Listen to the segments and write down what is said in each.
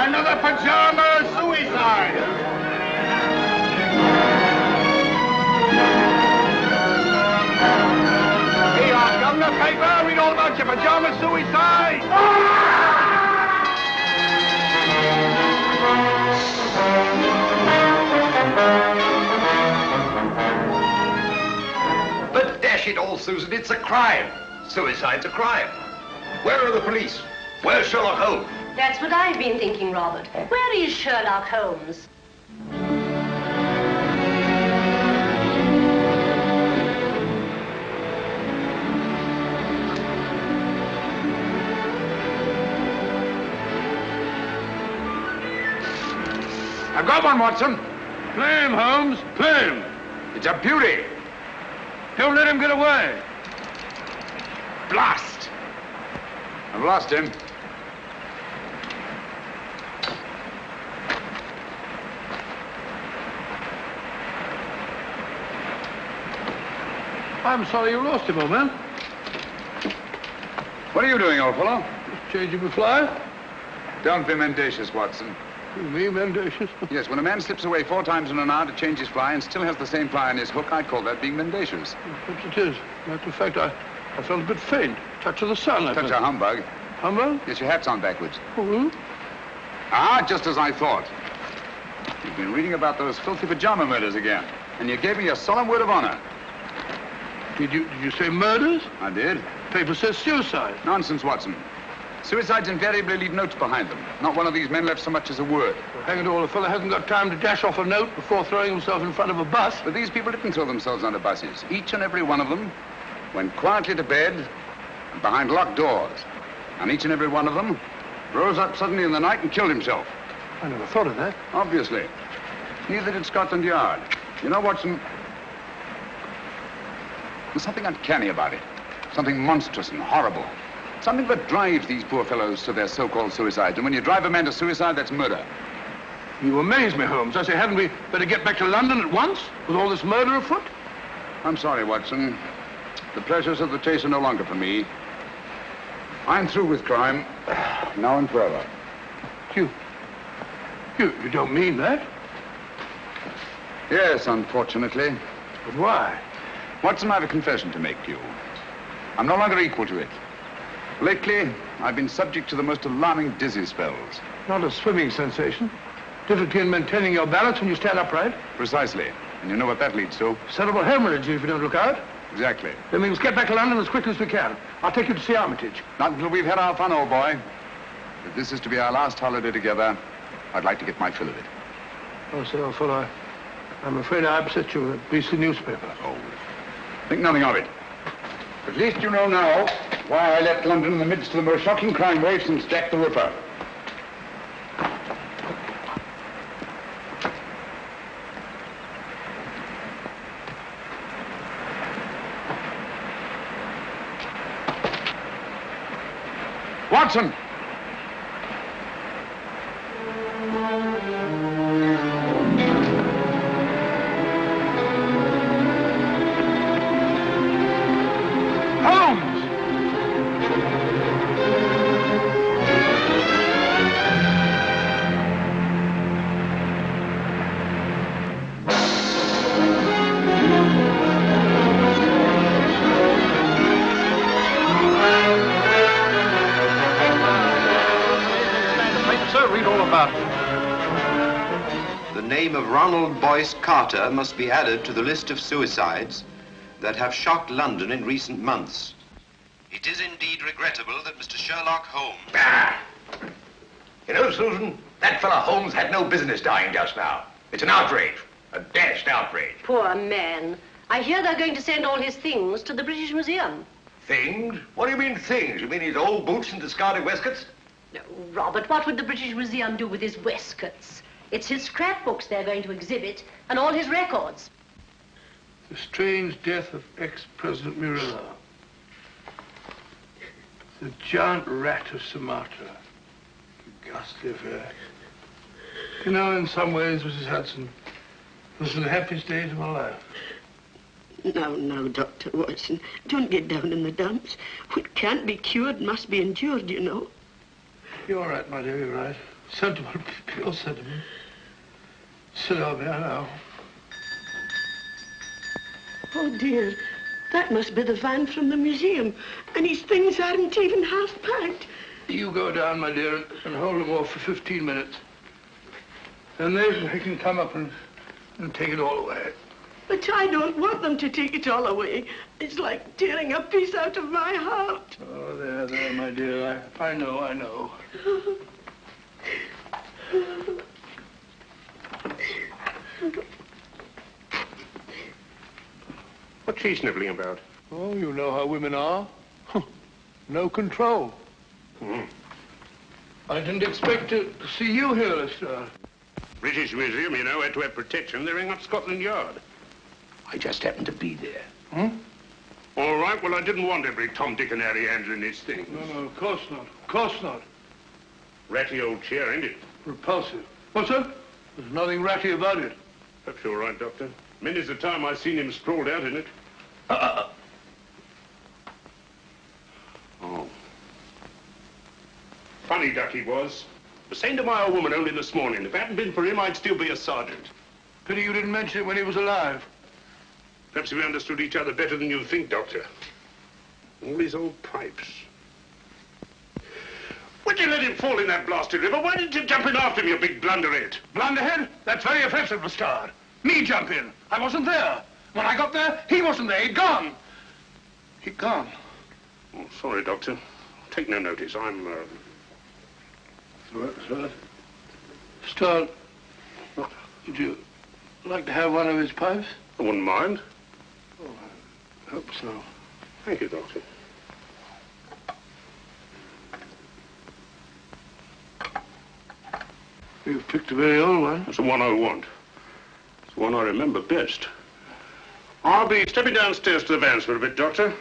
Another pajama suicide. Here, governor paper. Read all about your pajama suicide. But dash it all, Susan, it's a crime. Suicide's a crime. Where are the police? Where's Sherlock Holmes? That's what I've been thinking, Robert. Where is Sherlock Holmes? I've got one, Watson. Play him, Holmes. Play him. It's a beauty. Don't let him get away. Blast! I've lost him. I'm sorry you lost him, old man. What are you doing, old fellow? Just changing the fly. Don't be mendacious, Watson. Me, mendacious? Yes, when a man slips away 4 times in an hour to change his fly and still has the same fly on his hook, I'd call that being mendacious. Perhaps it is. Matter of fact, I felt a bit faint. Touch of the sun, I Touch felt. a humbug. Humbug? Yes, your hat's on backwards. Oh, Ah, just as I thought. You've been reading about those filthy pajama murders again, and you gave me a solemn word of honor. Did you say murders? I did. Paper says suicide. Nonsense, Watson. Suicides invariably leave notes behind them. Not one of these men left so much as a word. Well, hang it all, a fellow hasn't got time to dash off a note before throwing himself in front of a bus. But these people didn't throw themselves under buses. Each and every one of them went quietly to bed and behind locked doors. And each and every one of them rose up suddenly in the night and killed himself. I never thought of that. Obviously. Neither did Scotland Yard. You know, Watson, there's something uncanny about it. Something monstrous and horrible. Something that drives these poor fellows to their so-called suicides. And when you drive a man to suicide, that's murder. You amaze me, Holmes. I say, hadn't we better get back to London at once with all this murder afoot? I'm sorry, Watson. The pleasures of the chase are no longer for me. I'm through with crime, now and forever. You don't mean that? Yes, unfortunately. But why? Watson, I have a confession to make to you. I'm no longer equal to it. Lately, I've been subject to the most alarming dizzy spells. Not a swimming sensation. Difficulty in maintaining your balance when you stand upright. Precisely. And you know what that leads to? Cerebral hemorrhage if you don't look out. Exactly. Then we must get back to London as quickly as we can. I'll take you to see Armitage. Not until we've had our fun, old boy. If this is to be our last holiday together, I'd like to get my fill of it. Oh, say, old fellow, I'm afraid I upset you with a beastly newspaper. Oh, think nothing of it. At least you know now why I left London in the midst of the most shocking crime wave since Jack the Ripper. Watson! Ronald Boyce Carter must be added to the list of suicides that have shocked London in recent months. It is indeed regrettable that Mr. Sherlock Holmes... Ah! You know, Susan, that fellow Holmes had no business dying just now. It's an outrage, a dashed outrage. Poor man. I hear they're going to send all his things to the British Museum. Things? What do you mean things? You mean his old boots and discarded waistcoats? No, Robert, what would the British Museum do with his waistcoats? It's his scrapbooks they're going to exhibit, and all his records. The strange death of ex-President Murillo. The giant rat of Sumatra. The ghastly affair. You know, in some ways, Mrs. Hudson, this was the happiest days of my life. No, Dr. Watson. Don't get down in the dumps. What can't be cured must be endured, you know. You're right, my dear, you're right. Sentiment, pure sentiment. Sit down there now. Oh, dear. That must be the van from the museum. And his things aren't even half packed. You go down, my dear, and hold them off for 15 minutes. And they can come up and take it all away. But I don't want them to take it all away. It's like tearing a piece out of my heart. Oh, there, my dear. I know. What's she sniveling about? Oh, you know how women are. No control. I didn't expect to see you here, Lestrade. British Museum, you know, had to have protection. They're ringing up Scotland Yard. I just happened to be there. All right, well, I didn't want every Tom, Dick, and Harry handling this thing. No, of course not. Of course not. Ratty old chair, ain't it? Repulsive. What's that? There's nothing ratty about it. That's all right, Doctor. Many's the time I've seen him sprawled out in it. Oh. Funny duck he was. Was saying to my old woman only this morning, if it hadn't been for him, I'd still be a sergeant. Pity you didn't mention it when he was alive. Perhaps we understood each other better than you think, Doctor. All these old pipes. Why'd you let him fall in that blasted river? Why didn't you jump in after him, you big blunderhead? Blunderhead? That's very offensive, Lestrade. Me jump in. I wasn't there. When I got there, he wasn't there. He'd gone. He'd gone. Oh, sorry, Doctor. Take no notice. I'm, Lestrade. Lestrade, would you like to have one of his pipes? I wouldn't mind. Oh, I hope so. Thank you, Doctor. You've picked a very old one. That's the one I want. It's the one I remember best. I'll be stepping downstairs to the vans for a bit, Doctor.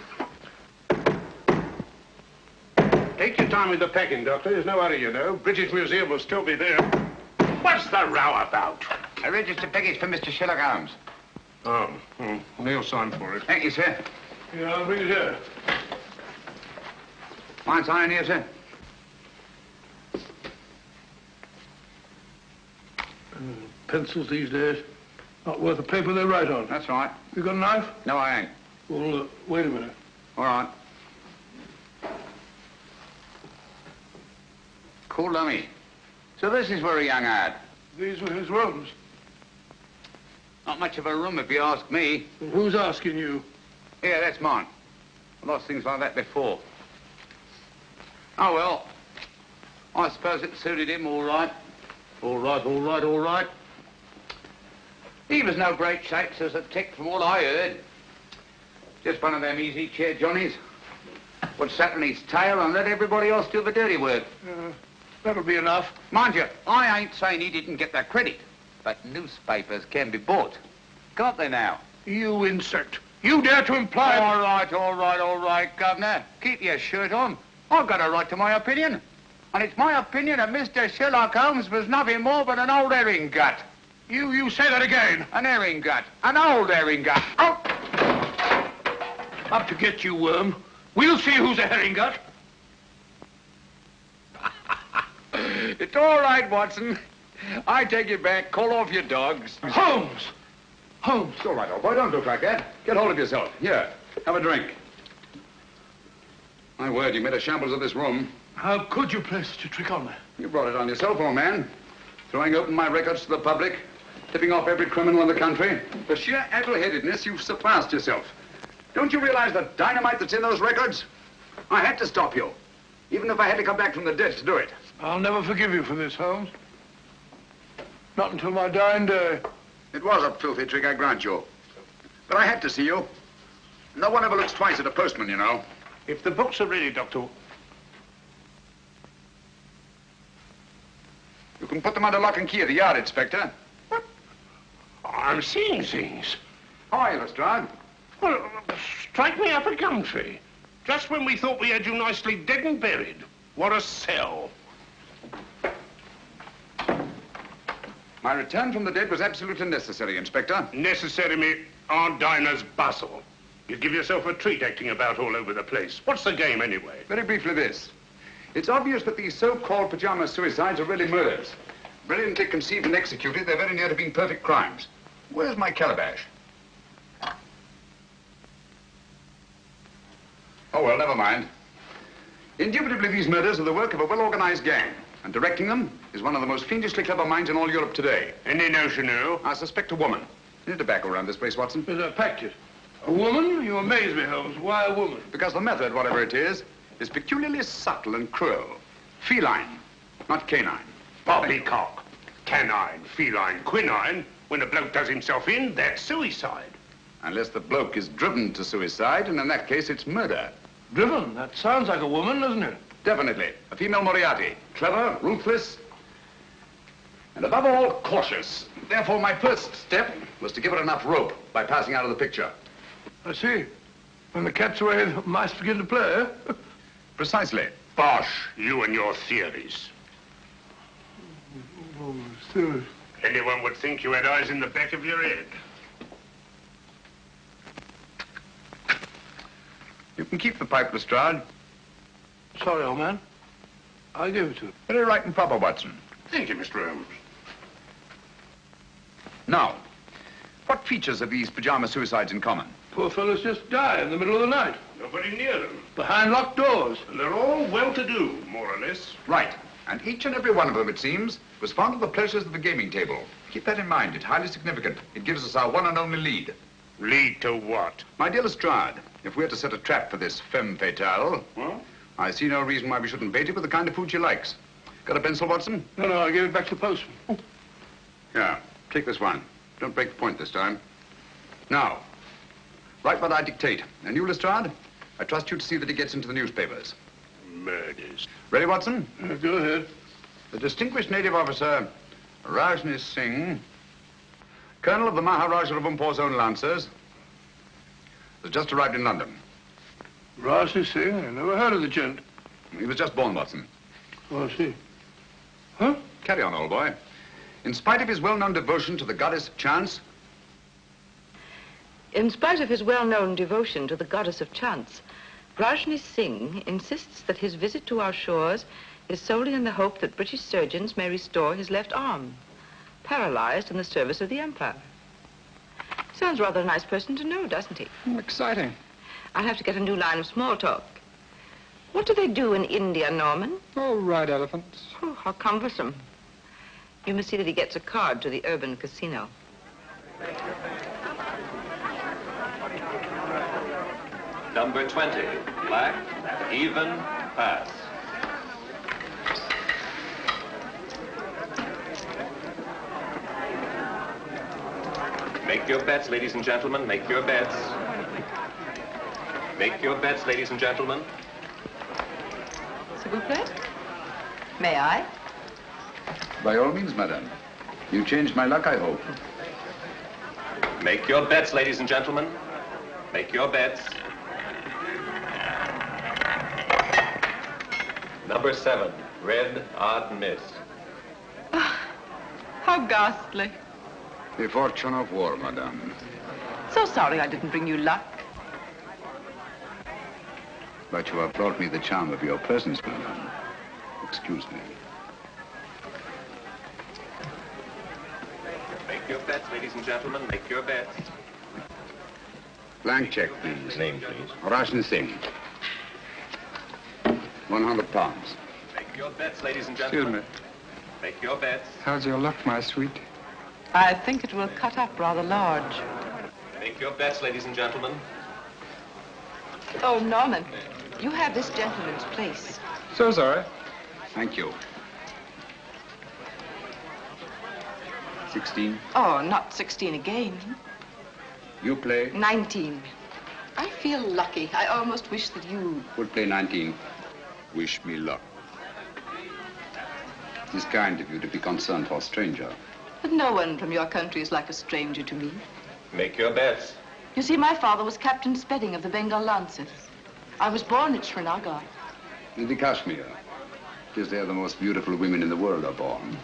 Take your time with the packing, Doctor. There's no hurry, you know. British Museum will still be there. What's the row about? A registered package for Mr. Sherlock Holmes. Oh, Neil signed for it. Thank you, sir. Yeah, I'll bring it here. Fine sign here, sir. Pencils these days, not worth the paper they write on. That's right. You got a knife? No, I ain't. Well, wait a minute. All right. Cool dummy. So this is where a young ad. These were his rooms. Not much of a room, if you ask me. Well, who's asking you? Yeah, that's mine. I've lost things like that before. Oh, well. I suppose it suited him all right. All right. He was no great shakes as a tick from all I heard. Just one of them easy chair Johnnies. Would sat on his tail and let everybody else do the dirty work. That'll be enough. Mind you, I ain't saying he didn't get that credit. But newspapers can be bought. Can't they now? You insect. You dare to imply... All right, Governor. Keep your shirt on. I've got a right to my opinion. And it's my opinion that Mr. Sherlock Holmes was nothing more but an old herring gut. You say that again. An herring gut. An old herring gut. Oh! Up to get you, worm. We'll see who's a herring gut. It's all right, Watson. I take it back. Call off your dogs. Holmes! Holmes! It's all right, old boy. Don't look like that. Get hold of yourself. Here, have a drink. My word, you made a shambles of this room. How could you play such a trick on me? You brought it on yourself, old man. Throwing open my records to the public, tipping off every criminal in the country. For sheer addle-headedness, you've surpassed yourself. Don't you realize the dynamite that's in those records? I had to stop you, even if I had to come back from the dead to do it. I'll never forgive you for this, Holmes. Not until my dying day. It was a filthy trick, I grant you. But I had to see you. No one ever looks twice at a postman, you know. If the books are ready, Doctor... You can put them under lock and key at the yard, Inspector. What? I'm seeing things. How are you, Lestrade? Well, strike me up a gum tree. Just when we thought we had you nicely dead and buried. What a sell. My return from the dead was absolutely necessary, Inspector. Necessary me Aunt Dinah's bustle. You give yourself a treat acting about all over the place. What's the game, anyway? Very briefly this. It's obvious that these so-called pajama suicides are really murders. Brilliantly conceived and executed, they're very near to being perfect crimes. Where's my calabash? Oh, well, never mind. Indubitably, these murders are the work of a well-organized gang, and directing them is one of the most fiendishly clever minds in all Europe today. Any notion who? I suspect a woman. Any tobacco around this place, Watson? There's a packet. A woman? You amaze me, Holmes. Why a woman? Because the method, whatever it is peculiarly subtle and cruel. Feline, not canine. Poppycock. Canine, feline, quinine. When a bloke does himself in, that's suicide. Unless the bloke is driven to suicide, and in that case, it's murder. Driven? That sounds like a woman, doesn't it? Definitely. A female Moriarty. Clever, ruthless, and above all, cautious. Therefore, my first step was to give her enough rope by passing out of the picture. I see. When the cat's away, the mice begin to play, eh? Precisely. Bosh, you and your theories. Oh, serious. Anyone would think you had eyes in the back of your head. You can keep the pipe, Lestrade. Sorry, old man. I'll give it to you. Very right and proper, Watson. Thank you, Mr. Holmes. Now, what features have these pajama suicides in common? Poor fellows just die in the middle of the night. Nobody near them. Behind locked doors. And they're all well-to-do, more or less. Right. And each and every one of them, it seems, was fond of the pleasures of the gaming table. Keep that in mind. It's highly significant. It gives us our one and only lead. Lead to what? My dear Lestrade, if we're to set a trap for this femme fatale, Well? I see no reason why we shouldn't bait it with the kind of food she likes. Got a pencil, Watson? No, I'll give it back to the postman. Yeah, take this one. Don't break the point this time. Now, write what I dictate. And you, Lestrade, I trust you to see that it gets into the newspapers. Murders. Ready, Watson? Go ahead. The distinguished native officer, Rajni Singh, colonel of the Maharaja of Umpur's own Lancers, has just arrived in London. Rajni Singh? I never heard of the gent. He was just born, Watson. Oh, I see. Huh? Carry on, old boy. In spite of his well-known devotion to the goddess of chance... In spite of his well-known devotion to the goddess of chance, Rajni Singh insists that his visit to our shores is solely in the hope that British surgeons may restore his left arm, paralyzed in the service of the Empire. Sounds rather a nice person to know, doesn't he? Exciting. I'll have to get a new line of small talk. What do they do in India, Norman? Oh, ride elephants. Oh, how cumbersome. You must see that he gets a card to the urban casino. Number 20, black, even, pass. Make your bets, ladies and gentlemen, make your bets. Make your bets, ladies and gentlemen. S'il vous plaît? May I? By all means, madame. You changed my luck, I hope. Make your bets, ladies and gentlemen. Make your bets. Number 7, red, odd miss. How ghastly. The fortune of war, madame. So sorry I didn't bring you luck. But you have brought me the charm of your presence, madame. Excuse me. Make your bets, ladies and gentlemen. Make your bets. Blank check, please. Name, please. Rajni Singh. 100 pounds. Make your bets, ladies and Excuse gentlemen. me. Make your bets. How's your luck, my sweet? I think it will cut up rather large. Make your bets, ladies and gentlemen. Oh, Norman, you have this gentleman's place. So sorry. Thank you. 16. Oh, not 16 again. You play. 19. I feel lucky. I almost wish that you... Would play 19. Wish me luck. It is kind of you to be concerned for a stranger. But no one from your country is like a stranger to me. Make your bets. You see, my father was Captain Spedding of the Bengal Lancers. I was born at Srinagar. In the Kashmir. It is there the most beautiful women in the world are born.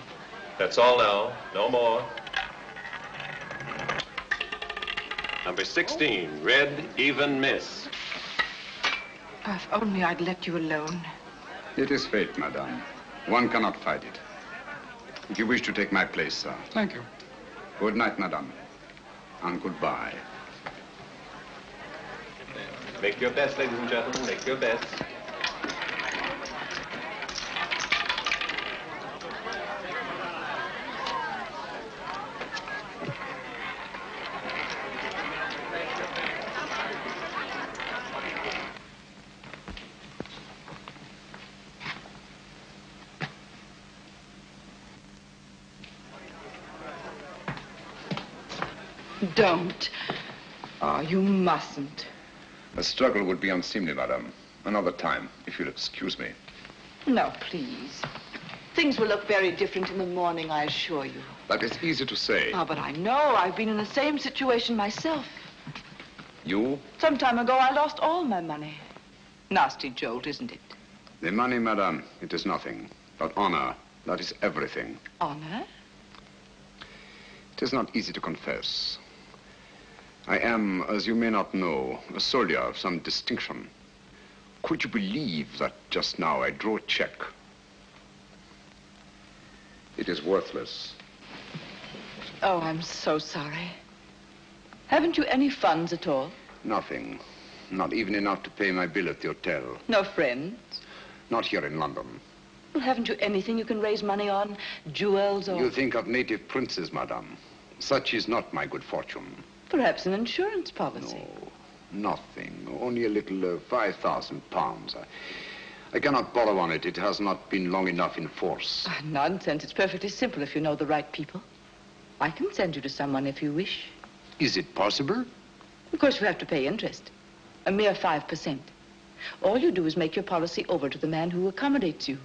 That's all now. No more. Number 16, red, even miss. If only I'd let you alone. It is fate, madame. One cannot fight it. If you wish to take my place, sir. Thank you. Good night, madame. And goodbye. Make your best, ladies and gentlemen. Make your best. Don't. Oh, you mustn't. A struggle would be unseemly, madame. Another time, if you'll excuse me. No, please. Things will look very different in the morning, I assure you. That is easy to say. Oh, but I know. I've been in the same situation myself. You? Some time ago, I lost all my money. Nasty jolt, isn't it? The money, madame, it is nothing. But honor, that is everything. Honor? It is not easy to confess. I am, as you may not know, a soldier of some distinction. Could you believe that just now I drew a check? It is worthless. Oh, I'm so sorry. Haven't you any funds at all? Nothing. Not even enough to pay my bill at the hotel. No friends? Not here in London. Well, haven't you anything you can raise money on? Jewels or... You think of native princes, madame. Such is not my good fortune. Perhaps an insurance policy. No, nothing. Only a little 5,000 pounds. I cannot borrow on it. It has not been long enough in force. Ah, nonsense. It's perfectly simple if you know the right people. I can send you to someone if you wish. Is it possible? Of course, you have to pay interest. A mere 5%. All you do is make your policy over to the man who accommodates you.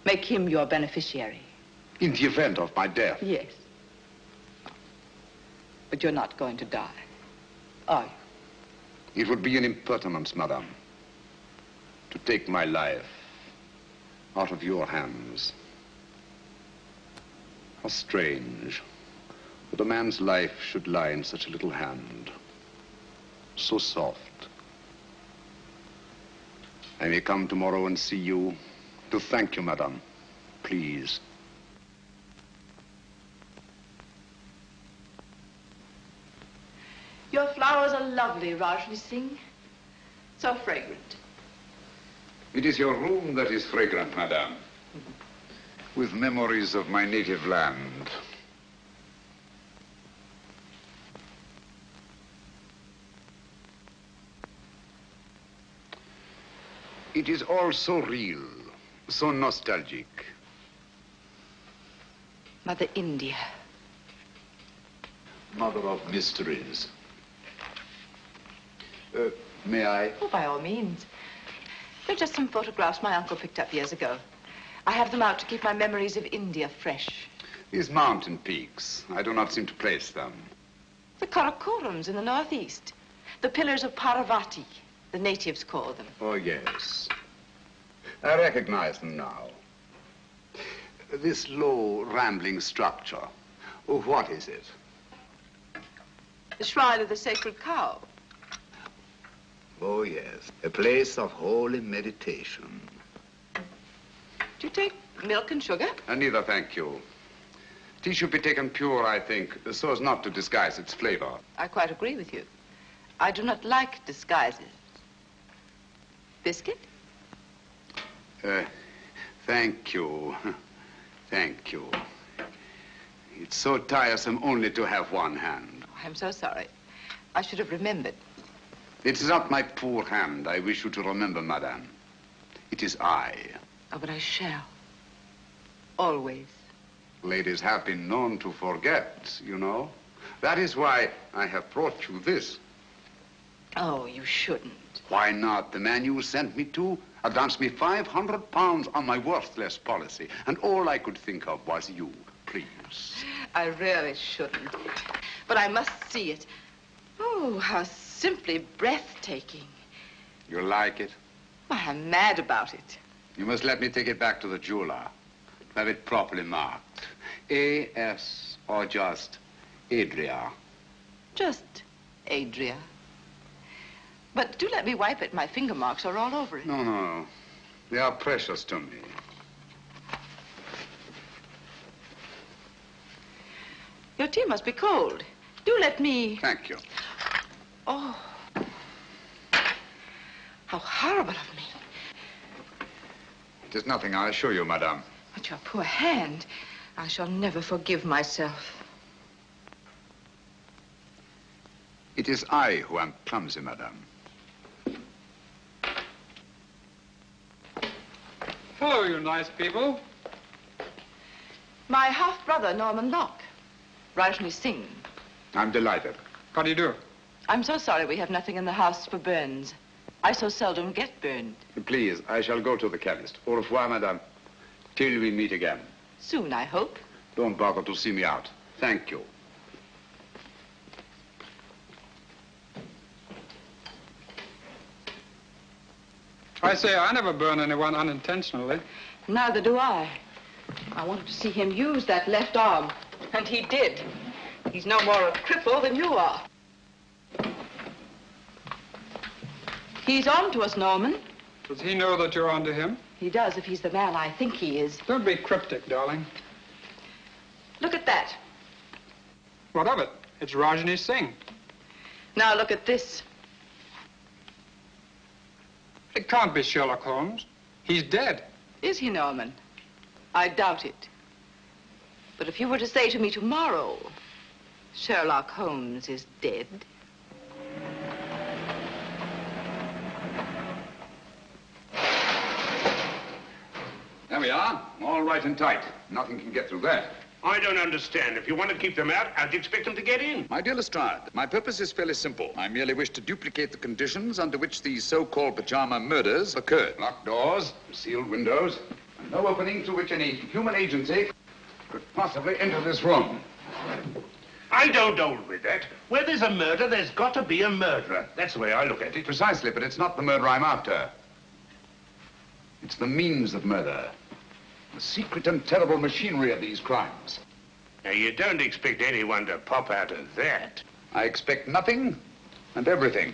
Make him your beneficiary. In the event of my death? Yes. But you're not going to die, are you? It would be an impertinence, madame, to take my life out of your hands. How strange that a man's life should lie in such a little hand. So soft. I may come tomorrow and see you to thank you, madame. Please. Your flowers are lovely, Rajni Singh. So fragrant. It is your room that is fragrant, madame. With memories of my native land. It is all so real, so nostalgic. Mother India. Mother of mysteries. May I? Oh, by all means. They're just some photographs my uncle picked up years ago. I have them out to keep my memories of India fresh. These mountain peaks, I do not seem to place them. The Karakorams in the northeast. The pillars of Parvati, the natives call them. Oh, yes. I recognize them now. This low, rambling structure, what is it? The shrine of the sacred cow. Oh, yes. A place of holy meditation. Do you take milk and sugar? Neither, thank you. Tea should be taken pure, I think, so as not to disguise its flavor. I quite agree with you. I do not like disguises. Biscuit? Thank you. Thank you. It's so tiresome only to have one hand. Oh, I'm so sorry. I should have remembered. It is not my poor hand I wish you to remember, madame. It is I. Oh, but I shall. Always. Ladies have been known to forget, you know. That is why I have brought you this. Oh, you shouldn't. Why not? The man you sent me to advanced me 500 pounds on my worthless policy, and all I could think of was you. Please. I really shouldn't. But I must see it. Oh, how simply breathtaking. You like it? Why, I'm mad about it. You must let me take it back to the jeweler. Have it properly marked. A.S. or just Adria. Just Adria. But do let me wipe it. My finger marks are all over it. No. They are precious to me. Your tea must be cold. Do let me... Thank you. Oh. How horrible of me. It is nothing, I assure you, madame. But your poor hand. I shall never forgive myself. It is I who am clumsy, madame. Hello, you nice people. My half-brother, Norman Locke. Rajni Singh. I'm delighted. How do you do? I'm so sorry we have nothing in the house for burns. I so seldom get burned. Please, I shall go to the chemist. Au revoir, madame. Till we meet again. Soon, I hope. Don't bother to see me out. Thank you. I say, I never burn anyone unintentionally. Neither do I. I wanted to see him use that left arm, and he did. He's no more a cripple than you are. He's on to us, Norman. Does he know that you're on to him? He does, if he's the man I think he is. Don't be cryptic, darling. Look at that. What of it? It's Rajni Singh. Now look at this. It can't be Sherlock Holmes. He's dead. Is he, Norman? I doubt it. But if you were to say to me tomorrow, Sherlock Holmes is dead. There we are. All right and tight. Nothing can get through there. I don't understand. If you want to keep them out, how'd you expect them to get in? My dear Lestrade, my purpose is fairly simple. I merely wish to duplicate the conditions under which these so-called pajama murders occurred. Locked doors, sealed windows, and no opening through which any human agency could possibly enter this room. I don't hold with that. Where there's a murder, there's got to be a murderer. That's the way I look at it. Precisely, but it's not the murder I'm after. It's the means of murder. The secret and terrible machinery of these crimes. Now, you don't expect anyone to pop out of that. I expect nothing and everything.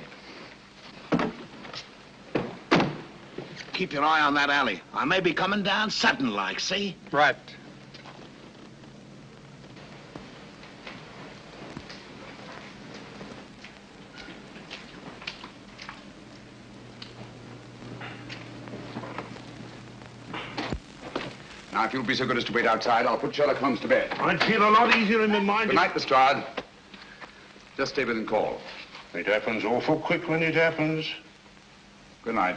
Keep your eye on that alley. I may be coming down sudden-like, see? Right. Now, if you'll be so good as to wait outside, I'll put Sherlock Holmes to bed. I'd feel a lot easier in my mind. Good night, Lestrade. Just stay within call. It happens awful quick when it happens. Good night.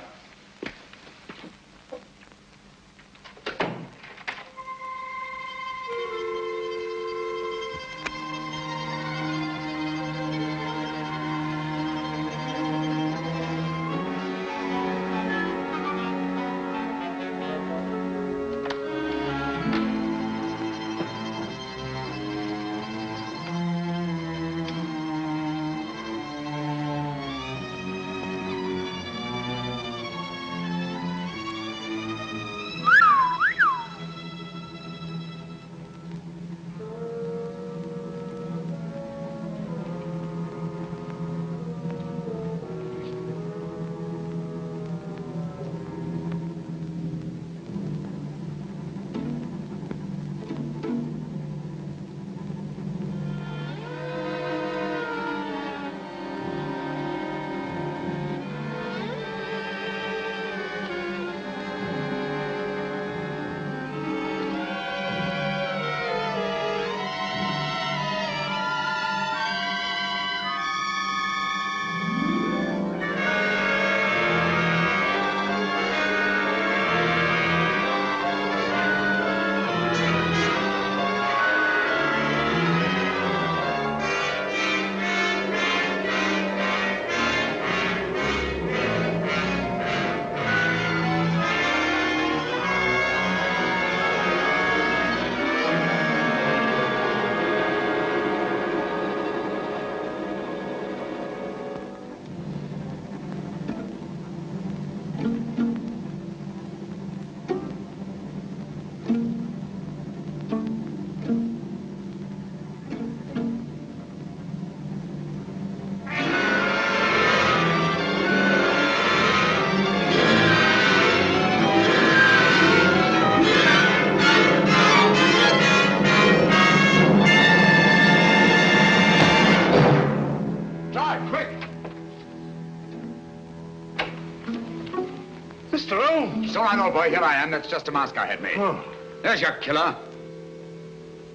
Holmes! It's all right, old boy. Here I am. That's just a mask I had made. Oh. There's your killer.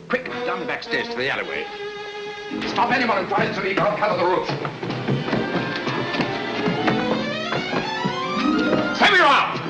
Quick, down the back stairs to the alleyway. Stop anyone who tries to leave. I'll cover the roof. Here you are!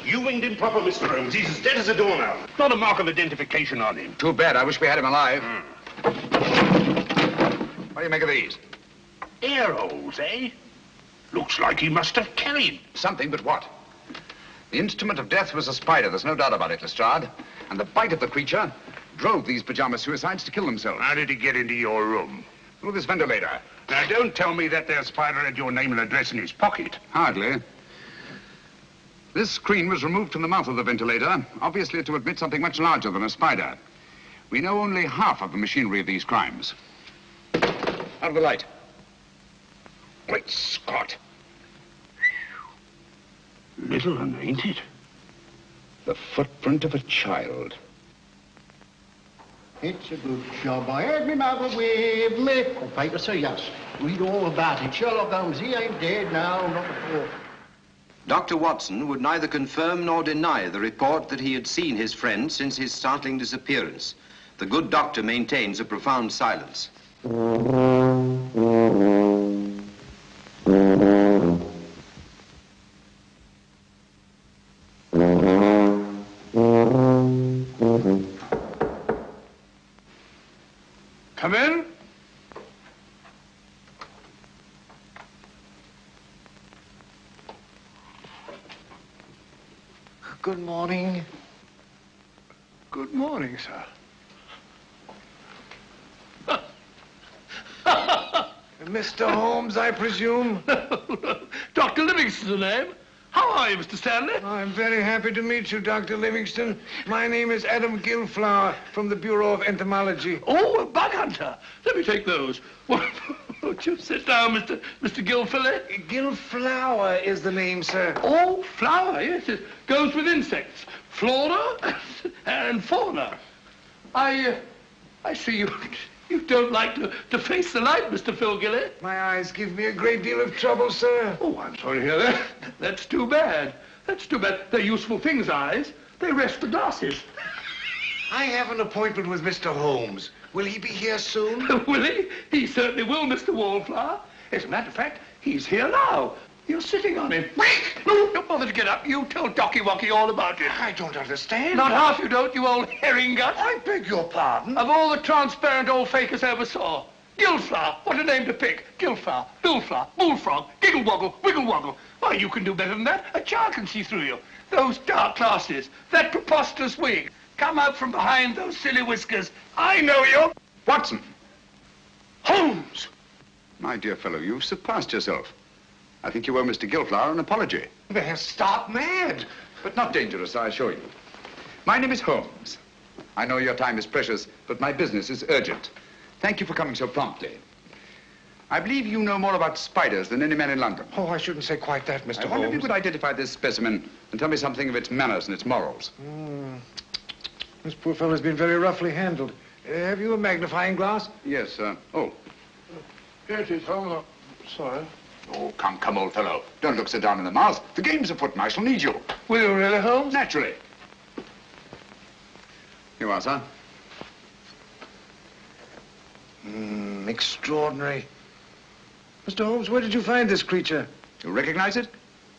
You winged improper, Mr. Holmes. He's as dead as a doornail. Not a mark of identification on him. Too bad. I wish we had him alive. What do you make of these? Air holes, eh? Looks like he must have carried. Something, but what? The instrument of death was a spider. There's no doubt about it, Lestrade. And the bite of the creature drove these pajama suicides to kill themselves. How did he get into your room? Through this ventilator. Now, don't tell me that there spider had your name and address in his pocket. Hardly. This screen was removed from the mouth of the ventilator, obviously to admit something much larger than a spider. We know only half of the machinery of these crimes. Out of the light. Great Scott. Little un, ain't it? The footprint of a child. It's a good job I had me mother with me. Oh, paper, say yes. Read all about it. Sherlock Holmes, he ain't dead now, not before. Dr. Watson would neither confirm nor deny the report that he had seen his friend since his startling disappearance. The good doctor maintains a profound silence. Come in. Good morning. Good morning, sir. Mr. Holmes, I presume? Dr. Livingston's the name. How are you, Mr. Stanley? I'm very happy to meet you, Dr. Livingston. My name is Adam Gilflower from the Bureau of Entomology. Oh, a bug hunter. Let me take those. Won't you sit down, Mr. Gilfilly? Gilflower is the name, sir. Oh, flower, yes. It goes with insects. Flora and fauna. I see you don't like to face the light, Mr. Philgilly. My eyes give me a great deal of trouble, sir. Oh, I'm sorry to hear that. That's too bad. That's too bad. They're useful things, eyes. They rest the glasses. I have an appointment with Mr. Holmes. Will he be here soon? Will he? He certainly will, Mr. Wallflower. As a matter of fact, he's here now. You're sitting on him. No, don't bother to get up. You tell Docky Wocky all about it. I don't understand. Not half you don't, you old herring gut. I beg your pardon. Of all the transparent old fakers I ever saw. Gillflower, what a name to pick. Gillflower, Billflower, Bullfrog, Giggle-Woggle, Wiggle-Woggle. Why, you can do better than that. A child can see through you. Those dark glasses, that preposterous wig. Come out from behind those silly whiskers. I know you. Watson! Holmes! My dear fellow, you've surpassed yourself. I think you owe Mr. Gilflower an apology. They're stark mad. But not dangerous, I assure you. My name is Holmes. I know your time is precious, but my business is urgent. Thank you for coming so promptly. I believe you know more about spiders than any man in London. Oh, I shouldn't say quite that, Mr. I wonder if you Holmes. could identify this specimen and tell me something of its manners and its morals. This poor fellow's been very roughly handled. Have you a magnifying glass? Yes, oh. Here it is, Holmes. Sorry. Oh, come, old fellow. Don't look so down in the mouth. The game's afoot and I shall need you. Will you really, Holmes? Naturally. Here you are, sir. Extraordinary. Mr. Holmes, where did you find this creature? You recognize it?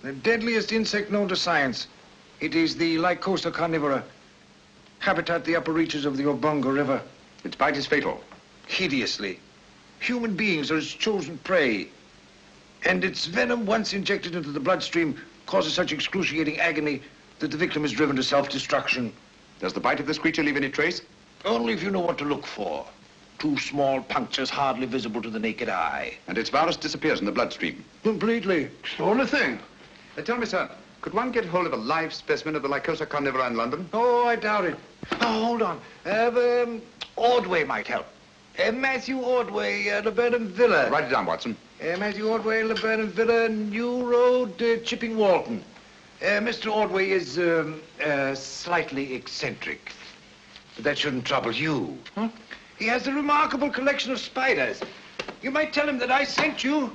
The deadliest insect known to science. It is the Lycosa carnivora. Habitat the upper reaches of the Obongo River. Its bite is fatal. hideously. Human beings are its chosen prey. And its venom, once injected into the bloodstream, causes such excruciating agony that the victim is driven to self-destruction. Does the bite of this creature leave any trace? Only if you know what to look for. 2 small punctures hardly visible to the naked eye. And its virus disappears in the bloodstream? Completely. It's the only thing. Tell me, sir, could one get hold of a live specimen of the Lycosa carnivora in London? Oh, I doubt it. Oh, hold on. Ordway might help. Matthew Ordway, Laburnum Villa. Write it down, Watson. Matthew Ordway, Laburnum Villa, New Road, Chipping Walton. Mr. Ordway is slightly eccentric. But that shouldn't trouble you. Huh? He has a remarkable collection of spiders. You might tell him that I sent you.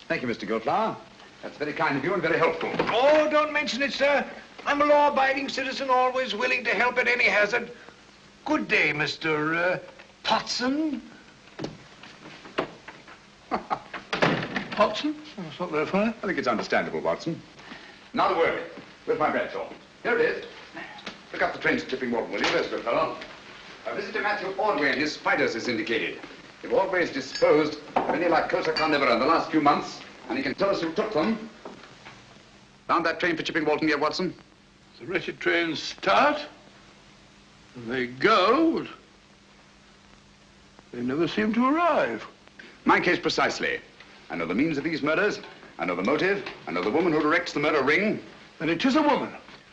Thank you, Mr. Gilflower. That's very kind of you and very helpful. Oh, don't mention it, sir. I'm a law-abiding citizen, always willing to help at any hazard. Good day, Mr. Potson. Watson? That's not very funny. I think it's understandable, Watson. Now the work. Where's my Bradshaw? Here it is. Look up the train to Chipping Walton, will you? There's good fellow. Visitor Matthew Ordway and his spiders is indicated. If Ordway has disposed of any Lycosa carnivora in the last few months, and he can tell us who took them. Found that train for Chipping Walton yet, Watson? The wretched trains start, and they go, but they never seem to arrive. My case precisely. I know the means of these murders. I know the motive. I know the woman who directs the murder ring. And it is a woman.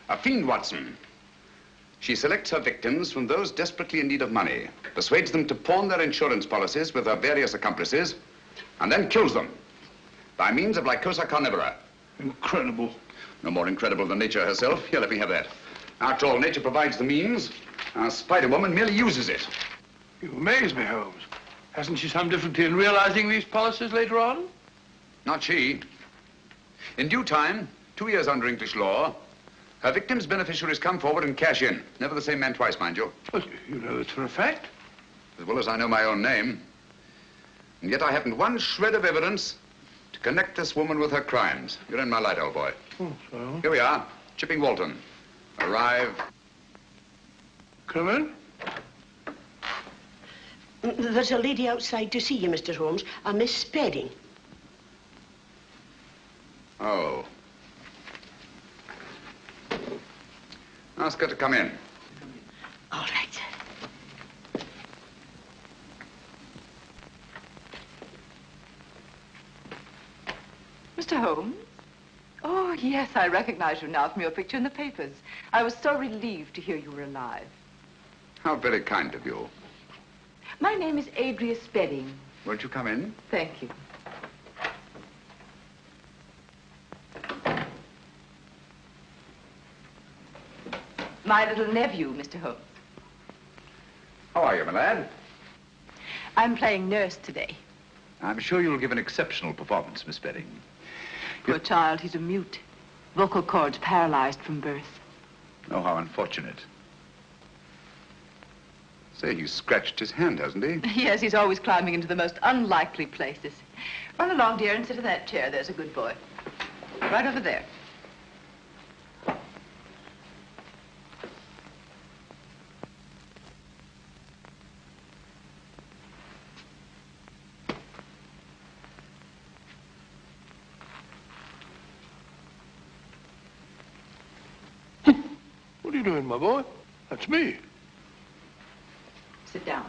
A fiend, Watson. She selects her victims from those desperately in need of money, persuades them to pawn their insurance policies with her various accomplices, and then kills them by means of Lycosa carnivora. Incredible. No more incredible than nature herself. Here, let me have that. After all, nature provides the means. Our Spider-Woman merely uses it. You amaze me, Holmes. Hasn't she some difficulty in realizing these policies later on? Not she. In due time, 2 years under English law, her victim's beneficiaries come forward and cash in. Never the same man twice, mind you. But you know this for a fact. As well as I know my own name. And yet I haven't one shred of evidence to connect this woman with her crimes. You're in my light, old boy. Oh, so? Here we are, Chipping Walton. Arrive. Come in. There's a lady outside to see you, Mr. Holmes, a Miss Spedding. Oh. Ask her to come in. All right, sir. Mr. Holmes? Oh, yes, I recognize you now from your picture in the papers. I was so relieved to hear you were alive. How very kind of you. My name is Adria Spedding. Won't you come in? Thank you. My little nephew, Mr. Holmes. How are you, my lad? I'm playing nurse today. I'm sure you'll give an exceptional performance, Miss Spedding. Poor child, he's a mute. Vocal cords paralyzed from birth. Oh, how unfortunate. Say, he's scratched his hand, hasn't he? Yes, he's always climbing into the most unlikely places. Run along, dear, and sit in that chair. There's a good boy. Right over there. What are you doing, my boy? That's me. Sit down.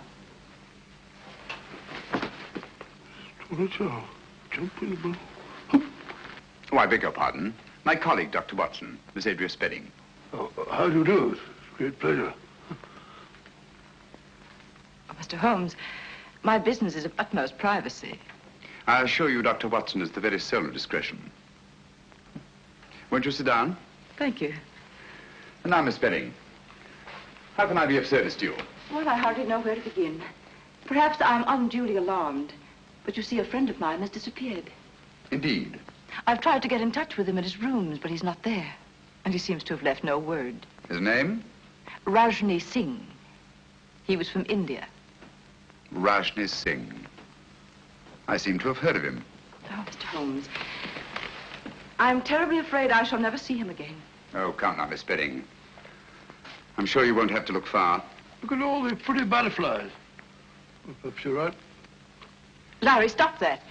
Jump in the boat. Oh, I beg your pardon. My colleague, Dr. Watson, Miss Adria Spedding. Oh, how do you do? It's a great pleasure. Oh, Mr. Holmes, my business is of utmost privacy. I assure you, Dr. Watson is the very soul of discretion. Won't you sit down? Thank you. And now, Miss Spedding, how can I be of service to you? Well, I hardly know where to begin. Perhaps I'm unduly alarmed, but you see, a friend of mine has disappeared. Indeed. I've tried to get in touch with him at his rooms, but he's not there. And he seems to have left no word. His name? Rajni Singh. He was from India. Rajni Singh. I seem to have heard of him. Oh, Mr. Holmes, I'm terribly afraid I shall never see him again. Oh, come now, Miss Spedding. I'm sure you won't have to look far. Look at all the pretty butterflies. Perhaps you're right. Larry, stop that.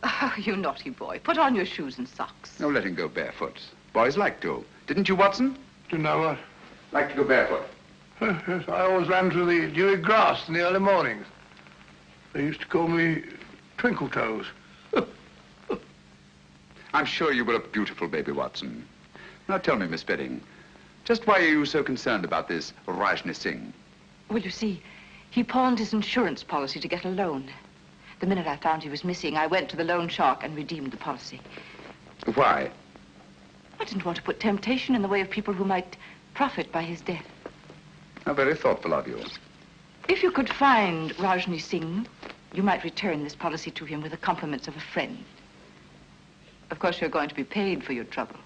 Oh, you naughty boy. Put on your shoes and socks. No, let him go barefoot. Boys like to. Didn't you, Watson? Didn't I what? Like to go barefoot. Yes, I always ran through the dewy grass in the early mornings. They used to call me Twinkle Toes. I'm sure you were a beautiful baby, Watson. Now tell me, Miss Bedding, just why are you so concerned about this Rajni Singh? Well, you see, he pawned his insurance policy to get a loan. The minute I found he was missing, I went to the loan shark and redeemed the policy. Why? I didn't want to put temptation in the way of people who might profit by his death. How very thoughtful of you. If you could find Rajni Singh, you might return this policy to him with the compliments of a friend. Of course, you're going to be paid for your trouble.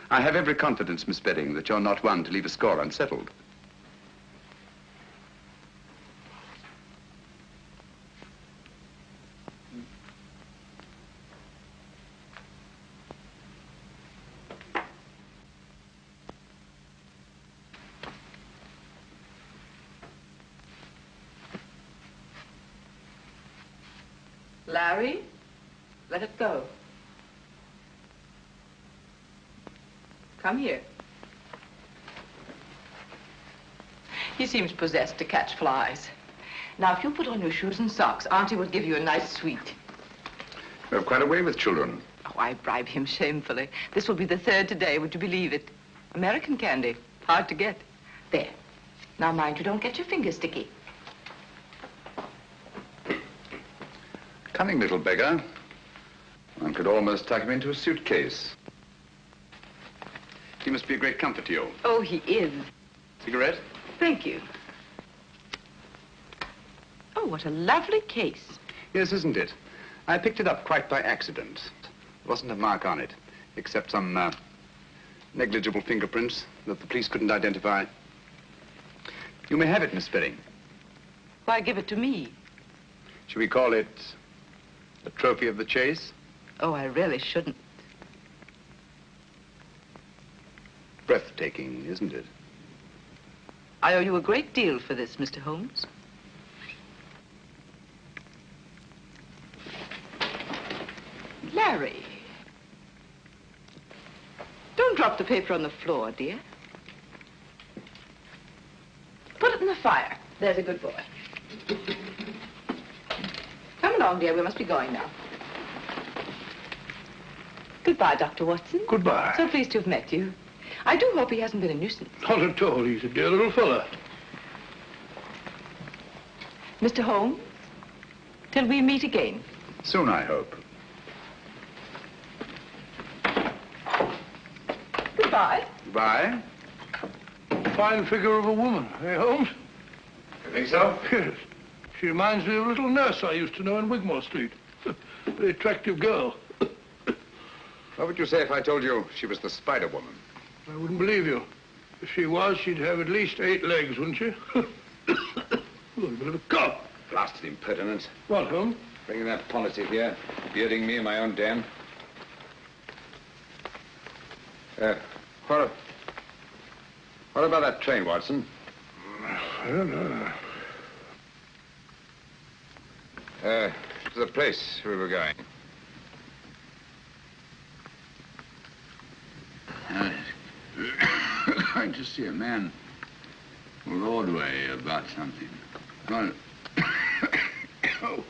I have every confidence, Miss Bedding, that you're not one to leave a score unsettled. Larry, let it go. Come here. He seems possessed to catch flies. Now, if you put on your shoes and socks, Auntie will give you a nice sweet. You have quite a way with children. Oh, I bribe him shamefully. This will be the third today, would you believe it? American candy, hard to get. There. Now, mind you don't get your fingers sticky. Cunning little beggar. One could almost tuck him into a suitcase. He must be a great comfort to you. Oh, he is. Cigarette? Thank you. Oh, what a lovely case. Yes, isn't it? I picked it up quite by accident. There wasn't a mark on it, except some negligible fingerprints that the police couldn't identify. You may have it, Miss Bedding. Why give it to me? Should we call it a trophy of the chase? Oh, I really shouldn't. Breathtaking, isn't it? I owe you a great deal for this, Mr. Holmes. Larry. Don't drop the paper on the floor, dear. Put it in the fire. There's a good boy. Come along, dear. We must be going now. Goodbye, Dr. Watson. Goodbye. So pleased to have met you. I do hope he hasn't been a nuisance. Not at all. He's a dear little fella. Mr. Holmes, till we meet again. Soon, I hope. Goodbye. Goodbye. Fine figure of a woman, eh, Holmes? You think so? Yes. She reminds me of a little nurse I used to know in Wigmore Street. Very attractive girl. What would you say if I told you she was the Spider Woman? I wouldn't believe you. If she was, she'd have at least 8 legs, wouldn't she? Oh, a bit of a cough. Blasted impertinent. What, Holmes? Bringing that policy here, bearding me in my own den. What about that train, Watson? I don't know. To the place we were going. Going to see a man Broadway about something. Well, oh.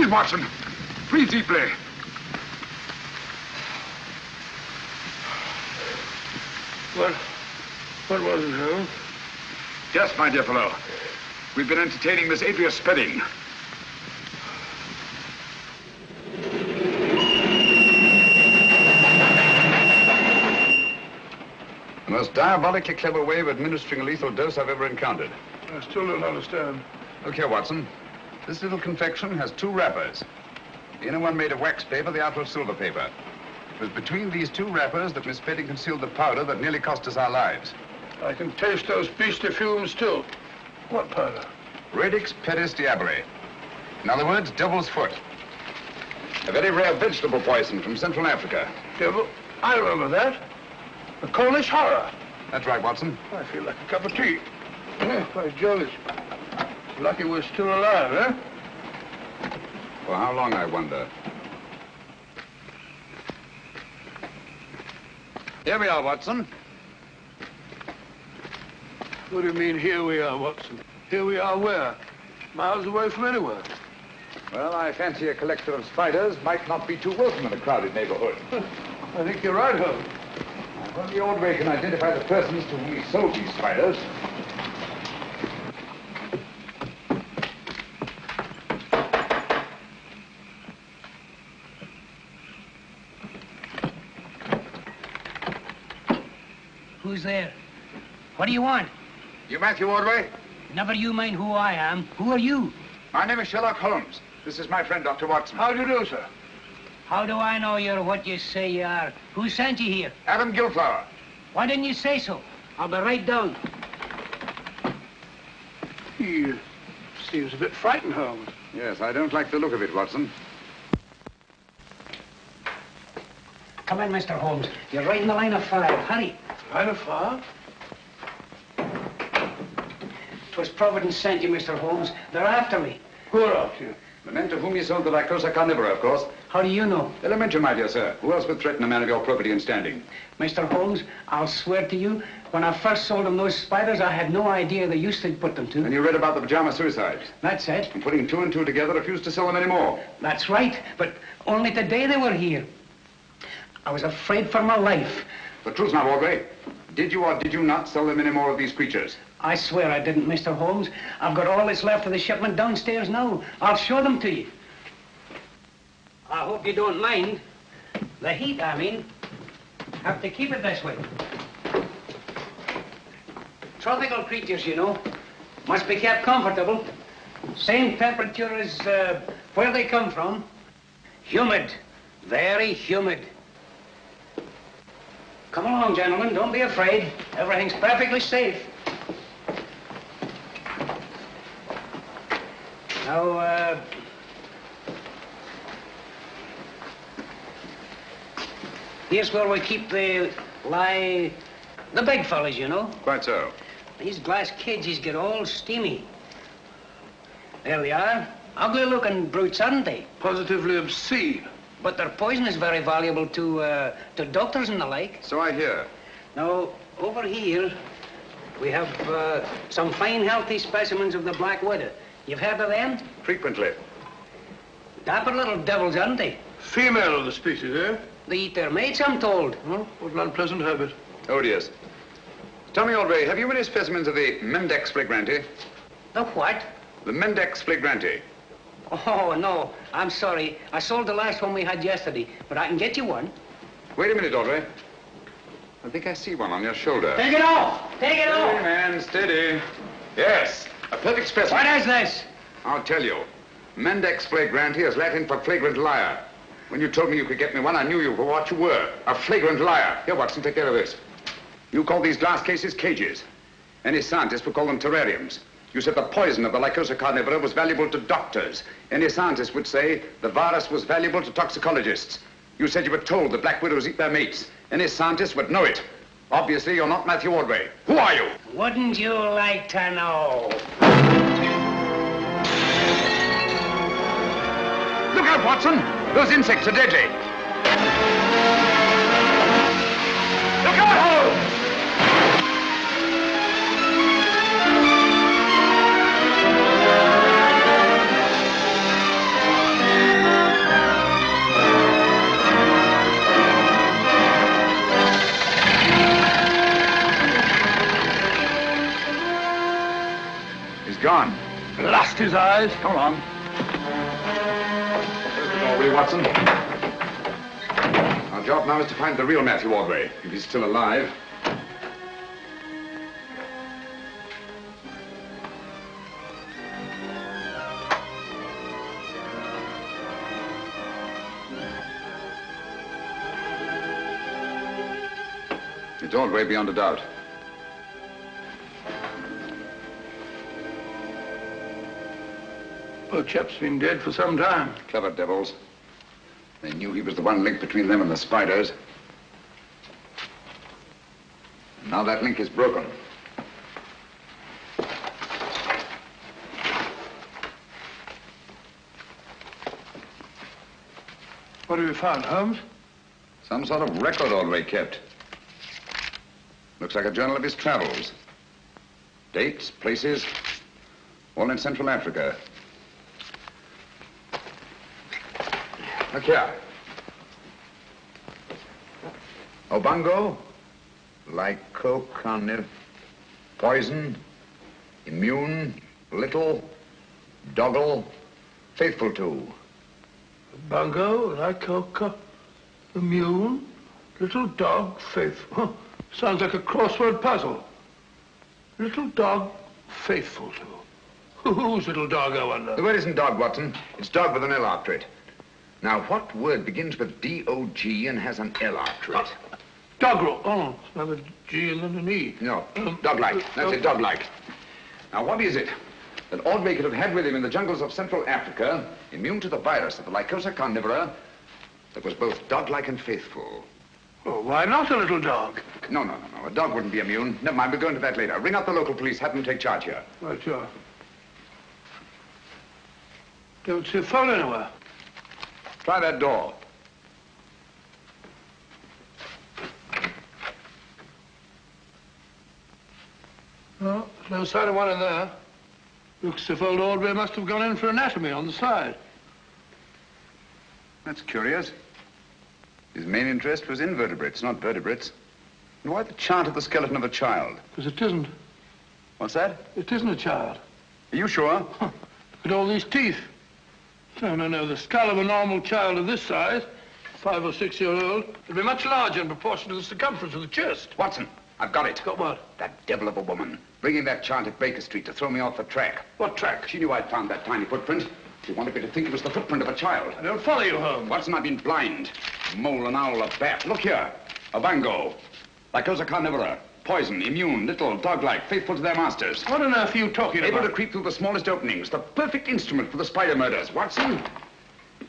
Breathe, Watson. Breathe deeply. What was it, Holmes? Yes, my dear fellow. We've been entertaining Miss Adria Spedding. The most diabolically clever way of administering a lethal dose I've ever encountered. I still don't understand. Look here, Watson. This little confection has 2 wrappers. The inner one made of wax paper, the outer of silver paper. It was between these 2 wrappers that Miss Spedding concealed the powder that nearly cost us our lives. I can taste those beastly fumes still. What powder? Radix pedis diaboli. In other words, devil's foot. A very rare vegetable poison from Central Africa. Devil? I remember that. The Cornish horror. That's right, Watson. I feel like a cup of tea. By Jove, it's lucky we're still alive, eh? For how long, I wonder? Here we are, Watson. What do you mean, here we are, Watson? Here we are where? Miles away from anywhere. Well, I fancy a collector of spiders might not be too welcome in a crowded neighborhood. I think you're right, Holmes. If only Ordway can identify the persons to whom he sold these spiders. Who's there? What do you want? You Matthew Ordway? Never you mind who I am. Who are you? My name is Sherlock Holmes. This is my friend, Dr. Watson. How do you do, sir? How do I know you're what you say you are? Who sent you here? Adam Gilflower. Why didn't you say so? I'll be right down. He seems a bit frightened, Holmes. Yes, I don't like the look of it, Watson. Come in, Mr. Holmes. You're right in the line of fire. Hurry. Line of fire? 'Twas Providence sent you, Mr. Holmes. They're after me. Who are after you? The men to whom you sold the Lycosa carnivora, of course. How do you know? Elementary, my dear sir. Who else would threaten a man of your probity and standing? Mr. Holmes, I'll swear to you, when I first sold them those spiders, I had no idea the use they'd put them to. And you read about the pajama suicides. That's it. And putting 2 and 2 together, refused to sell them anymore. That's right, but only today they were here. I was afraid for my life. The truth now, Ordway. Did you or did you not sell them any more of these creatures? I swear I didn't, Mr. Holmes. I've got all that's left of the shipment downstairs now. I'll show them to you. I hope you don't mind. The heat, I mean. Have to keep it this way. Tropical creatures, you know. Must be kept comfortable. Same temperature as where they come from. Humid. Very humid. Come along, gentlemen. Don't be afraid. Everything's perfectly safe. Now, here's where we keep the big fellas, you know. Quite so. These glass cages get all steamy. There they are. Ugly-looking brutes, aren't they? Positively obscene. But their poison is very valuable to doctors and the like. So I hear. Now, over here, we have some fine, healthy specimens of the black widow. You've heard of them? Frequently. Dapper little devils, aren't they? Female of the species, eh? They eat their mates, I'm told. Well, what an unpleasant habit. Oh, yes. Tell me, Ordway, have you any specimens of the Mendex flagranti? The what? The Mendex flagranti. Oh, no. I'm sorry. I sold the last one we had yesterday, but I can get you one. Wait a minute, Ordway. I think I see one on your shoulder. Take it off! Take it off! Steady, man, steady. Yes, a perfect specimen. What is this? I'll tell you. Mendex flagranti is Latin for flagrant liar. When you told me you could get me one, I knew you for what you were, a flagrant liar. Here, Watson, take care of this. You call these glass cases cages. Any scientist would call them terrariums. You said the poison of the Lycosa carnivora was valuable to doctors. Any scientist would say the virus was valuable to toxicologists. You said you were told that black widows eat their mates. Any scientist would know it. Obviously, you're not Matthew Ordway. Who are you? Wouldn't you like to know? Look out, Watson! Those insects are deadly. Look out, Holmes! lost his eyes. Come along. Ordway, Watson. Our job now is to find the real Matthew Ordway, if he's still alive. It's Ordway beyond a doubt. Poor chap's been dead for some time. Clever devils. They knew he was the one link between them and the spiders. Now that link is broken. What have you found, Holmes? Some sort of record Ordway kept. Looks like a journal of his travels. Dates, places, all in Central Africa. Look here. Obango, lycocarniv, poison, immune, little, doggle, faithful to. Bungo, lycoca, immune, little dog, faithful. Sounds like a crossword puzzle. Little dog, faithful to. Whose little dog, I wonder? The word isn't dog, Watson. It's dog with an L after it. Now, what word begins with D-O-G and has an L after it? Doggerel. Oh, it's another G and then an E. No, dog-like. That's it, dog-like. Now, what is it that Ordway could have had with him in the jungles of Central Africa, immune to the virus of the Lycosa carnivora, that was both dog-like and faithful? Oh, why not a little dog? No. A dog wouldn't be immune. Never mind, we'll go into that later. Ring up the local police, have them take charge here. Right, sure. Don't see a phone anywhere. Try that door. No, there's no sign of one in there. Looks as if old Ordway must have gone in for anatomy on the side. That's curious. His main interest was invertebrates, not vertebrates. And why the chart of the skeleton of a child? Because it isn't. What's that? It isn't a child. Are you sure? Huh. Look at all these teeth. No. The skull of a normal child of this size, 5 or 6 year old, would be much larger in proportion to the circumference of the chest. Watson, I've got it. Got what? That devil of a woman. Bringing that chart at Baker Street to throw me off the track. What track? She knew I'd found that tiny footprint. She wanted me to think it was the footprint of a child. I don't follow you, Holmes. Watson, I've been blind. A mole, an owl, a bat. Look here. A bango. Lycosa carnivora. Poison, immune, little, dog-like, faithful to their masters. What on earth are you talking about? Able to creep through the smallest openings. The perfect instrument for the spider murders. Watson,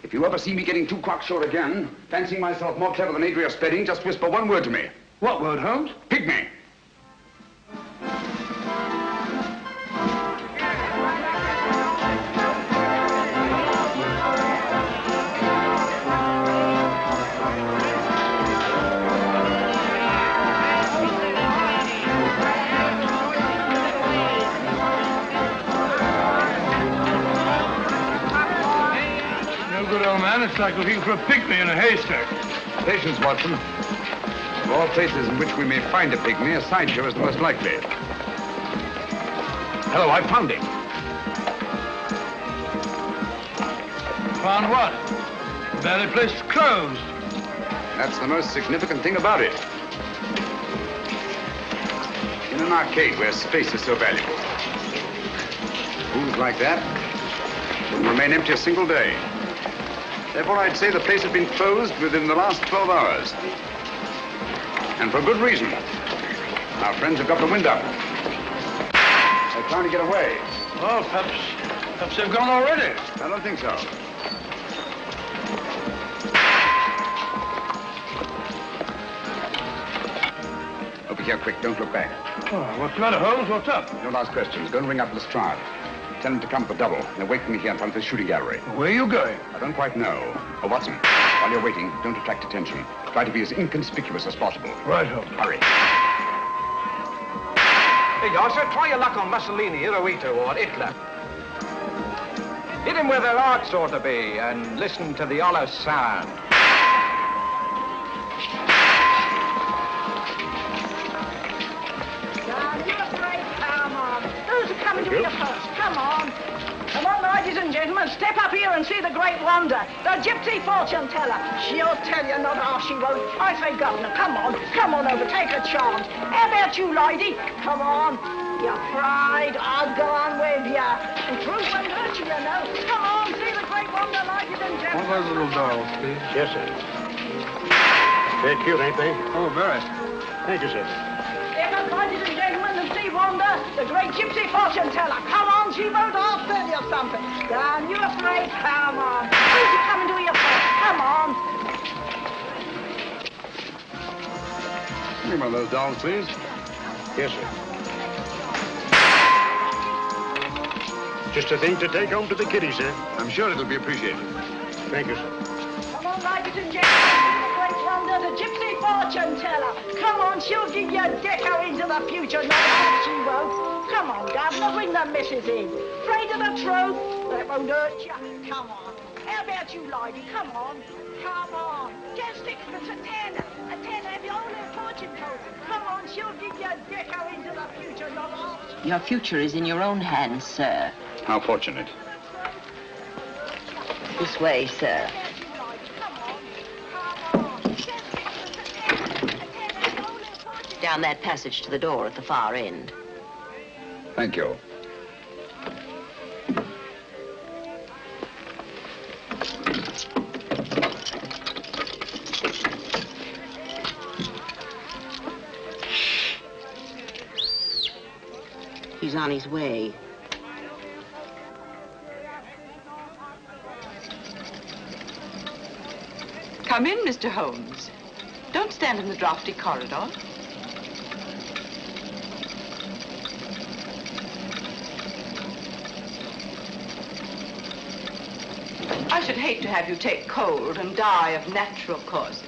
if you ever see me getting too cocksure again, fancying myself more clever than Adria Spedding, just whisper one word to me. What word, Holmes? Pygmy. Good old man, it's like looking for a pygmy in a haystack. Patience, Watson. Of all places in which we may find a pygmy, a sideshow is the most likely. Hello, I found him. Found what? The very place is closed. That's the most significant thing about it. In an arcade where space is so valuable. Rooms like that wouldn't remain empty a single day. Therefore, I'd say the place has been closed within the last 12 hours. And for good reason. Our friends have got the wind up. They're trying to get away. Oh, perhaps they've gone already. I don't think so. Over here, quick. Don't look back. Oh, what's the matter, Holmes? What's up? Don't ask questions. Go and ring up Lestrade. Tell him to come for double. They're waiting me here in front of the shooting gallery. Where are you going? I don't quite know. Oh, Watson, while you're waiting, don't attract attention. Try to be as inconspicuous as possible. Right, Holmes. Hurry. Hey, Yosser, try your luck on Mussolini, Hirohito, or Hitler. Hit him where their hearts ought to be, and listen to the hollow sound. Come on. Who's coming here first? Come on. Come gentlemen, step up here and see the great wonder, the gypsy fortune teller. She'll tell you not half she won't. I say, Governor, come on over, take a chance. How about you, lady? Come on. You're afraid? I'll go on with you. The truth won't hurt you, you know. Come on, see the great wonder, ladies and gentlemen. One of those little dolls, please. Yes, sir. They're cute, ain't they? Oh, very. Thank you, sir. Step up, ladies and gentlemen, and see Wanda, the great gypsy fortune teller. Come on, she won't half tell you something. Down, you afraid? Come on. Who's he coming to you for? Come on. Give me one of those dolls, please. Yes, sir. Just a thing to take home to the kiddies, sir. I'm sure it'll be appreciated. Thank you, sir. Come on, ladies and gentlemen, the great wonder, the gypsy fortune teller. Come on, she'll give you a deco into the future, not half she won't. Come on, Governor, bring the missus in. Afraid of the truth? That won't hurt you. Come on. How about you, lady? Come on. Come on. Just sixpence, a tenner. A tenner, have you all her fortune told? Come on, she'll give you a deco into the future, not half she... Your future is in your own hands, sir. How fortunate. This way, sir. Down that passage to the door at the far end. Thank you. He's on his way. Come in, Mr. Holmes. Don't stand in the drafty corridor. I should hate to have you take cold and die of natural causes.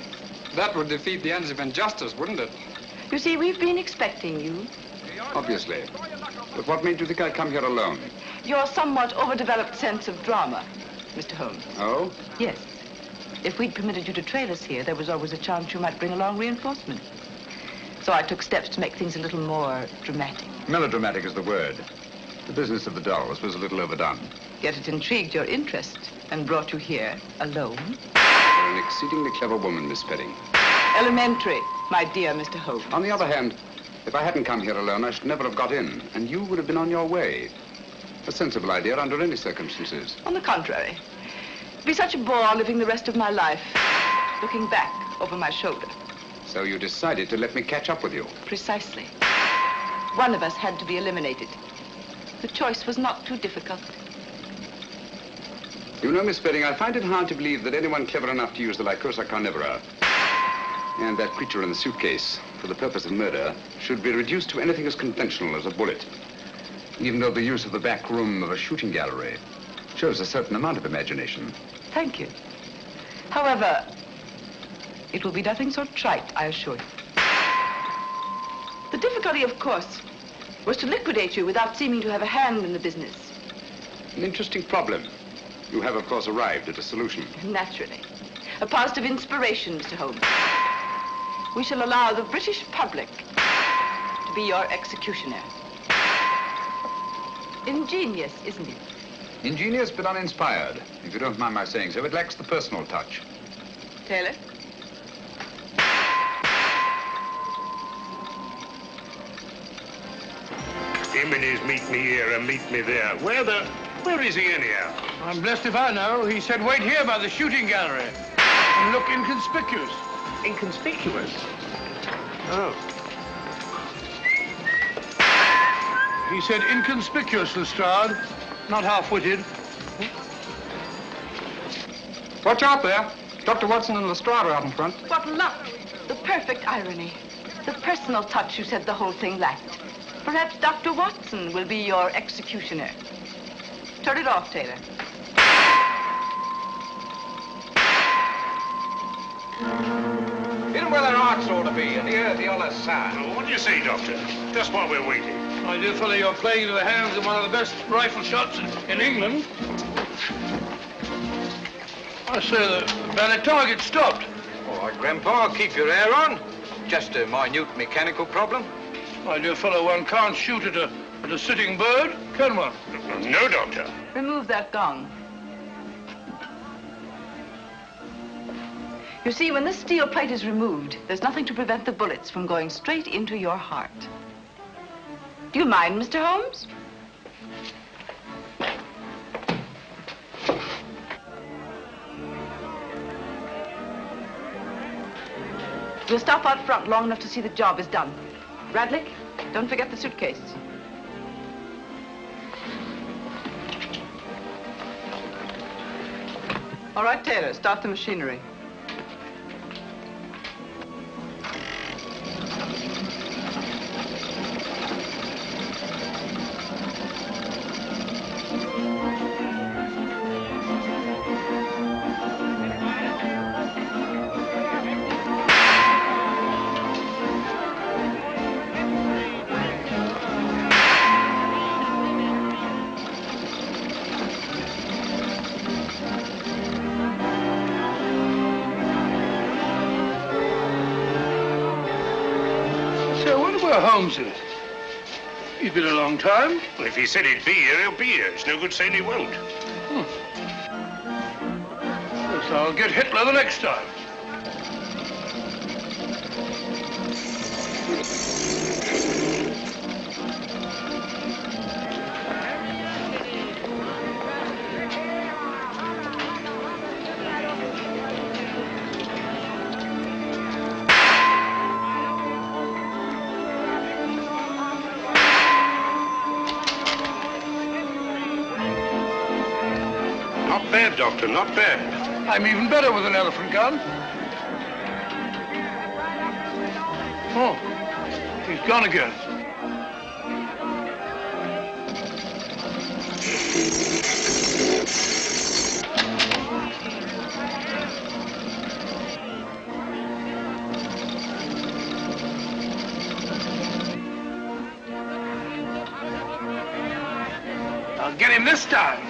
That would defeat the ends of injustice, wouldn't it? You see, we've been expecting you. Obviously. But what made you think I'd come here alone? Your somewhat overdeveloped sense of drama, Mr. Holmes. Oh? Yes. If we'd permitted you to trail us here, there was always a chance you might bring along reinforcements. So I took steps to make things a little more dramatic. Melodramatic is the word. The business of the dolls was a little overdone. Yet it intrigued your interest and brought you here alone. You're an exceedingly clever woman, Miss Spedding. Elementary, my dear Mr. Holmes. On the other hand, if I hadn't come here alone, I should never have got in, and you would have been on your way. A sensible idea under any circumstances. On the contrary. It'd be such a bore living the rest of my life, looking back over my shoulder. So you decided to let me catch up with you? Precisely. One of us had to be eliminated. The choice was not too difficult. You know, Miss Spedding, I find it hard to believe that anyone clever enough to use the Lycosa carnivora and that creature in the suitcase for the purpose of murder should be reduced to anything as conventional as a bullet, even though the use of the back room of a shooting gallery shows a certain amount of imagination. Thank you. However, it will be nothing so trite, I assure you. The difficulty, of course, was to liquidate you without seeming to have a hand in the business. An interesting problem. You have, of course, arrived at a solution. Naturally. A positive inspiration, Mr. Holmes. We shall allow the British public to be your executioner. Ingenious, isn't it? Ingenious but uninspired. If you don't mind my saying so, it lacks the personal touch. Taylor? Jimminies, meet me here and meet me there. Where is he anyhow? I'm blessed if I know. He said wait here by the shooting gallery and look inconspicuous. Inconspicuous? Oh. He said inconspicuous, Lestrade, not half-witted. Watch out there. Dr. Watson and Lestrade are out in front. What luck! The perfect irony. The personal touch you said the whole thing lacked. Perhaps Dr. Watson will be your executioner. Turn it off, Taylor. In where their hearts ought to be, and hear the other sound. What do you say, Doctor? Just while we're waiting. My dear fellow, you're playing into the hands of one of the best rifle shots in England. I say the ballet target stopped. All right, Grandpa, keep your hair on. Just a minute mechanical problem. My dear fellow, one can't shoot at a sitting bird, can one? No, Doctor. Remove that gong. You see, when this steel plate is removed, there's nothing to prevent the bullets from going straight into your heart. Do you mind, Mr. Holmes? We'll stop out front long enough to see the job is done. Radlick, don't forget the suitcase. All right, Taylor, start the machinery. Holmes is. He's been a long time. Well, if he said he'd be here, he'll be here. It's no good saying he won't. Yes, I'll get Hitler the next time. Not bad, Doctor, not bad. I'm even better with an elephant gun. Oh, he's gone again. I'll get him this time.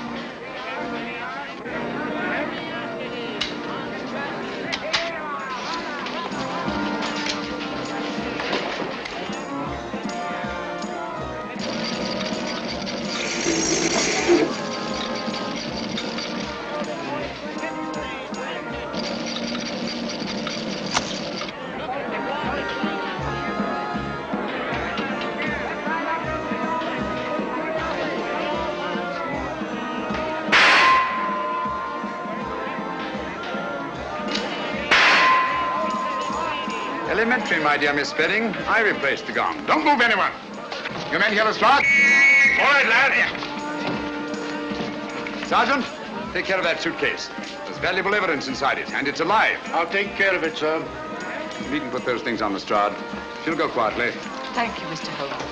Elementary, my dear Miss Spedding. I replaced the gong. Don't move, anyone. You men hear the slot? All right, lad. Sergeant, take care of that suitcase. There's valuable evidence inside it, and it's alive. I'll take care of it, sir. You needn't put those things on Lestrade. She'll go quietly. Thank you, Mr. Holmes.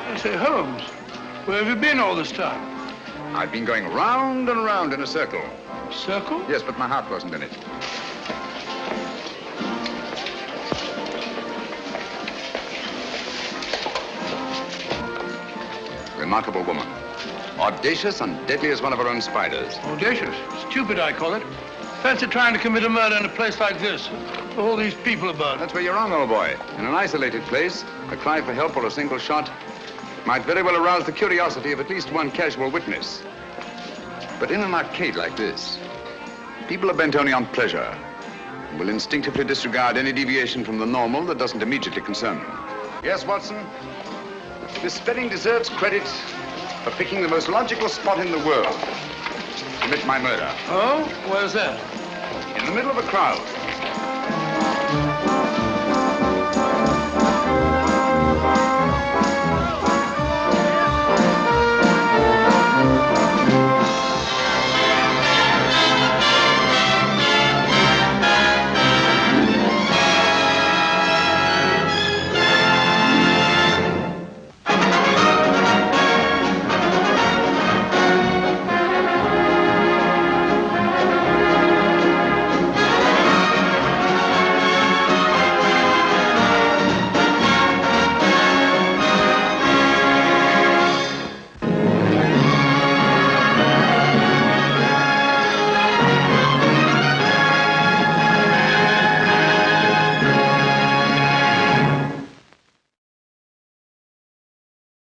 I say, Holmes, where have you been all this time? I've been going round and round in a circle. Circle? Yes, but my heart wasn't in it. Remarkable woman. Audacious and deadly as one of her own spiders. Audacious? Stupid, I call it. Fancy trying to commit a murder in a place like this. All these people about. That's where you're wrong, old boy. In an isolated place, a cry for help or a single shot might very well arouse the curiosity of at least one casual witness. But in an arcade like this, people are bent only on pleasure and will instinctively disregard any deviation from the normal that doesn't immediately concern them. Yes, Watson? Miss Spedding deserves credit for picking the most logical spot in the world to commit my murder. Oh? Where's that? In the middle of a crowd.